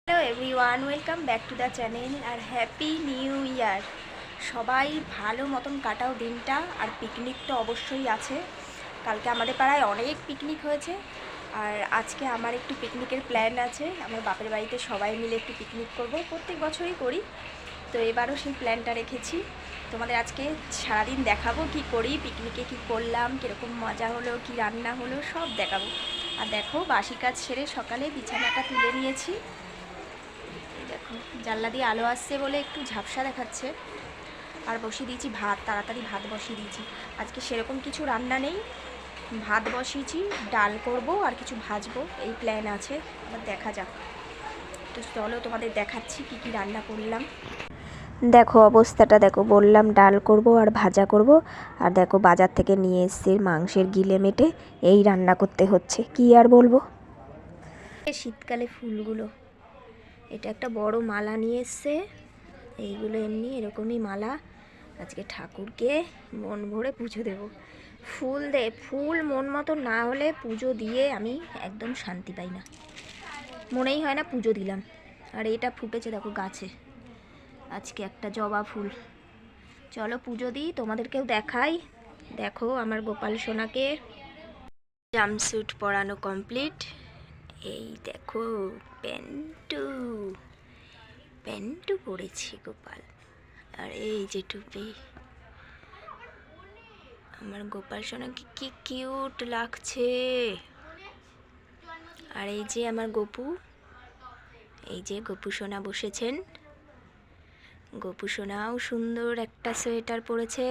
Hello everyone, welcome back to the channel আর happy new year. সবাই ভালো মতন কাটাও দিনটা। আর পিকনিক তো অবশ্যই আছে। কালকে আমাদের পাড়ায় অনেক পিকনিক হয়েছে, আর আজকে আমার একটু পিকনিকের প্ল্যান আছে। আমার বাপের বাড়িতে সবাই মিলে একটু পিকনিক করব, প্রত্যেক বছরই করি, তো এবারও সেই প্ল্যানটা রেখেছি। তোমাদের আজকে সারাদিন দেখাবো কি করি, পিকনিকে কি করলাম, কীরকম মজা হলো, কি রান্না হলো, সব দেখাবো। আর দেখো, বাসি কাজ সেরে সকালে বিছানাটা তুলে নিয়েছি। দেখো, জানলা দিয়ে আলো আসছে বলে একটু ঝাপসা দেখাচ্ছে। আর বসিয়ে দিয়েছি ভাত, তাড়াতাড়ি ভাত বসিয়ে দিয়েছি। আজকে সেরকম কিছু রান্না নেই, ভাত বসিয়েছি, ডাল করব আর কিছু ভাজবো, এই প্ল্যান আছে। আবার দেখা যাক। তো চলো তোমাদের দেখাচ্ছি কি কি রান্না করলাম। দেখো অবস্থাটা দেখো, বললাম ডাল করব আর ভাজা করব, আর দেখো বাজার থেকে নিয়ে এসেছি মাংসের গিলে মেটে, এই রান্না করতে হচ্ছে, কি আর বলবো। শীতকালে ফুলগুলো, এটা একটা বড় মালা নিয়ে এসছে। এইগুলো এমনি এরকমই মালা, আজকে ঠাকুরকে মন ভরে পুজো দেব। ফুল মন মতো না হলে পুজো দিয়ে আমি একদম শান্তি পাই না, মনেই হয় না পুজো দিলাম। আর এটা ফুটেছে দেখো গাছে, আজকে একটা জবা ফুল। চলো পুজো দিই, তোমাদেরকেও দেখাই। দেখো আমার গোপাল সোনাকে জাম্পস্যুট পরানো কমপ্লিট। এই দেখো প্যান্টু পরেছি গোপাল, আর এই যে টুপি। আমার গোপাল সোনাকে কি কিউট লাগছে। আর এই যে আমার গপু, এই যে গপু সোনা বসেছেন। গপু সোনাও সুন্দর একটা সোয়েটার পরেছে।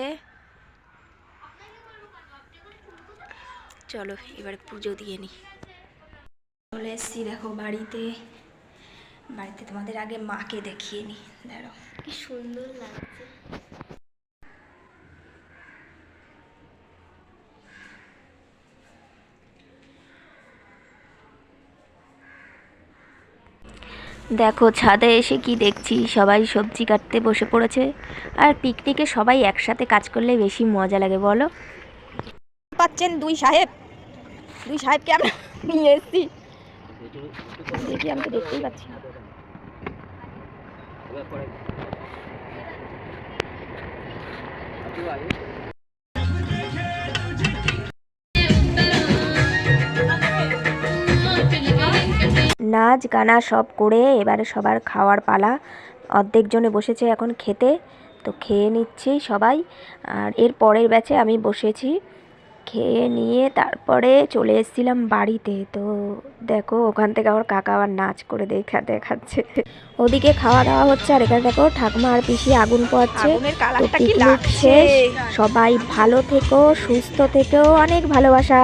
চলো এবার পুজো দিয়ে নিই। চলে এসছি দেখো বাড়িতে তোমাদের আগে মাকে দেখিয়ে নিই। দাঁড়াও, কি সুন্দর লাগছে। দেখো ছাদে এসে কি দেখছি, সবাই সবজি কাটতে বসে পড়েছে। আর পিকনিকে সবাই একসাথে কাজ করলে বেশি মজা লাগে, বলো। পাচ্ছেন দুই সাহেবকে আমরা নিয়ে এসেছি। দেখি, আমি তো দেখতেই পাচ্ছি না। নাচ গানা সব করে এবারে সবার খাওয়ার পালা। অর্ধেক জনে বসেছে এখন খেতে, তো খেয়ে নিচ্ছি সবাই। আর এর পরের ব্যাচে আমি বসেছি, খেয়ে নিয়ে তারপরে চলে এসেছিলাম বাড়িতে। তো দেখো ওখান থেকে আমার কাকা আবার নাচ করে দেখাচ্ছে। ওদিকে খাওয়া দাওয়া হচ্ছে, আর এখানে দেখো ঠাকুমা আর পিসি আগুন পোয়াচ্ছে। তো পিকনিক শেষ, সবাই ভালো থেকো, সুস্থ থেকো, অনেক ভালোবাসা।